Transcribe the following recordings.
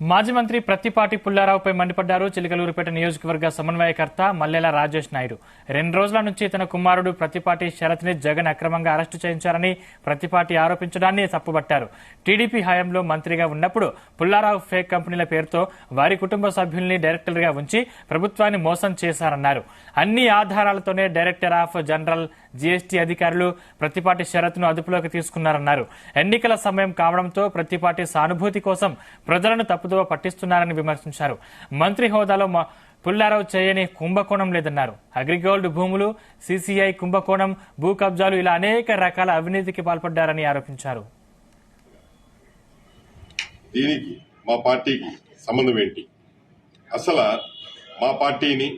మాజీ మంత్రి ప్రత్తిపాటి పుల్లారావుపై మండిపడ్డారు చిలకలూరుపేట నియోజకవర్గ సమన్వయకర్త మల్లెల రాజేష్ నాయుడు. 2 రోజుల నుంచి తన కుమారుడు ప్రత్తిపాటి శరత్ ని జగన్ అక్రమంగా అరెస్టు చేయించారని ప్రత్తిపాటి ఆరోపించడాన్ని తప్పుబట్టారు. టీడీపీ హయాంలో మంత్రిగా ఉన్నప్పుడు పుల్లారావు ఫేక్ కంపెనీల పేరుతో వారి కుటుంబ సభ్యుల్ని డైరెక్టర్గా ఉంచి ప్రభుత్వాన్ని మోసం చేశారన్నారు. అన్ని ఆధారాలతోనే డైరెక్టర్ ఆఫ్ జనరల్ జీఎస్టీ అధికారులు ప్రత్తిపాటి శరత్ ను అదుపులోకి తీసుకున్నారన్నారు. ఎన్నికల సమయం కావడంతో ప్రత్తిపాటి సానుభూతి కోసం ప్రజలను తప్పుదోవ పట్టిస్తున్నారని విమర్శించారు. మంత్రి హోదాలో పుల్లారావు చేయని కుంభకోణం లేదన్నారు. అగ్రిగోల్డ్ భూములు, సీసీఐ కుంభకోణం, భూ కబ్జాలు ఇలా అనేక రకాల అవినీతికి పాల్పడ్డారని ఆరోపించారు. దీనికి మా పార్టీకి సంబంధం ఏంటి? అసలు మా పార్టీని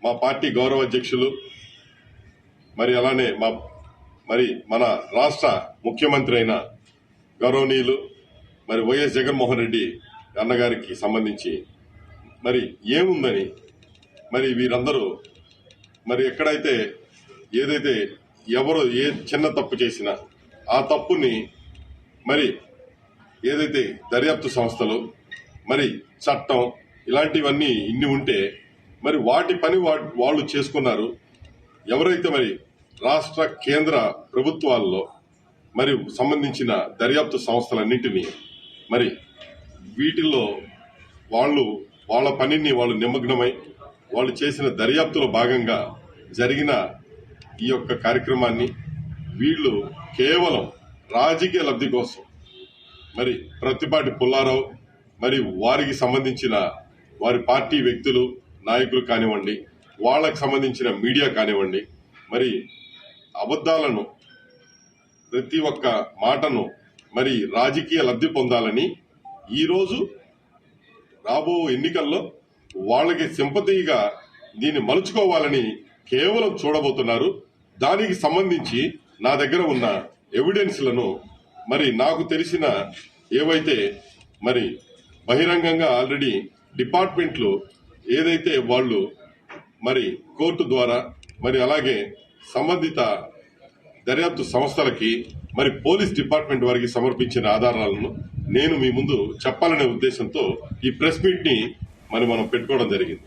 మా పార్టీ గౌరవ అధ్యక్షులు అలానే మన రాష్ట్ర ముఖ్యమంత్రి అయిన గౌరవనీయులు వైఎస్ జగన్మోహన్ రెడ్డి అన్నగారికి సంబంధించి ఏముందని వీరందరూ ఎక్కడైతే ఏదైతే ఎవరు ఏ చిన్న తప్పు చేసినా ఆ తప్పుని ఏదైతే దర్యాప్తు సంస్థలు చట్టం ఇలాంటివన్నీ ఇన్ని ఉంటే వాటి పని వాళ్ళు చేసుకున్నారు. ఎవరైతే రాష్ట్ర కేంద్ర ప్రభుత్వాల్లో సంబంధించిన దర్యాప్తు సంస్థలన్నింటినీ వీటిల్లో వాళ్ళ పనిని వాళ్ళు నిమగ్నమై వాళ్ళు చేసిన దర్యాప్తులో భాగంగా జరిగిన ఈ యొక్క కార్యక్రమాన్ని వీళ్ళు కేవలం రాజకీయ లబ్ధి కోసం ప్రత్తిపాటి పుల్లారావు వారికి సంబంధించిన వారి పార్టీ వ్యక్తులు నాయకులు కానివ్వండి, వాళ్ళకు సంబంధించిన మీడియా కానివ్వండి అబద్దాలను ప్రతి ఒక్క మాటను రాజకీయ లబ్ధి పొందాలని ఈరోజు రాబో ఎన్నికల్లో వాళ్ళకి సింపతిగా దీన్ని మలుచుకోవాలని కేవలం చూడబోతున్నారు. దానికి సంబంధించి నా దగ్గర ఉన్న ఎవిడెన్స్లను నాకు తెలిసిన ఏవైతే బహిరంగంగా ఆల్రెడీ డిపార్ట్మెంట్లు ఏదైతే వాళ్ళు కోర్టు ద్వారా అలాగే సంబంధిత దర్యాప్తు సంస్థలకి పోలీస్ డిపార్ట్మెంట్ వారికి సమర్పించిన ఆధారాలను నేను మీ ముందు చెప్పాలనే ఉద్దేశంతో ఈ ప్రెస్ మీట్ ని మనం పెట్టుకోవడం జరిగింది.